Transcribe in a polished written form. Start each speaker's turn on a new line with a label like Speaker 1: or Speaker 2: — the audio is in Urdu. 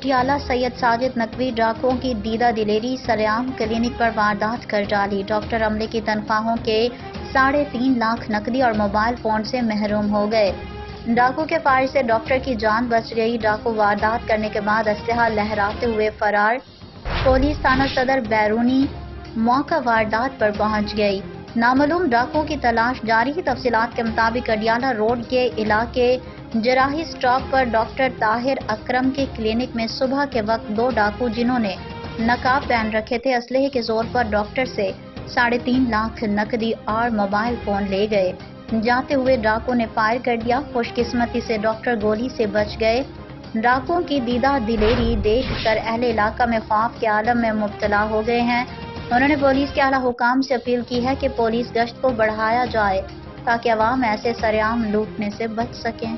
Speaker 1: پٹیالہ سید ساجد نقوی ڈاکوؤں کی دیدہ دلیری سریعام کلینک پر واردات کر ڈالی۔ ڈاکٹر عملے کی تنخواہوں کے 3.5 لاکھ نقدی اور موبائل فون سے محروم ہو گئے۔ ڈاکو کے فائر سے ڈاکٹر کی جان بچ گئی۔ ڈاکو واردات کرنے کے بعد اسلحہ لہراتے ہوئے فرار۔ پولیس تھانہ صدر بیرونی موقع واردات پر پہنچ گئی۔ نامعلوم ڈاکوؤں کی تلاش جاری۔ تفصیلات کے مطابق اڈیالہ روڈ کے علاقے جراحی اسٹاپ پر ڈاکٹر طاہر اکرم کے کلینک میں صبح کے وقت 2 ڈاکو جنہوں نے نقاب پہن رکھے تھے اسلحے کے زور پر ڈاکٹر سے 3.5 لاکھ نقدی اور موبائل فون لے گئے۔ جاتے ہوئے ڈاکو نے فائر کر دیا۔ خوش قسمتی سے ڈاکٹر گولی سے بچ گئے۔ ڈاکوؤں کی دیدہ دلیری دیکھ کر اہل علاقہ میں خوف کے عالم میں مبتلا ہو گئے ہیں۔ انہوں نے پولیس کے اعلیٰ حکام سے اپیل کی ہے کہ پولیس گشت کو بڑھایا جائے تاکہ عوام ایسے سرعام لوٹنے سے بچ سکیں۔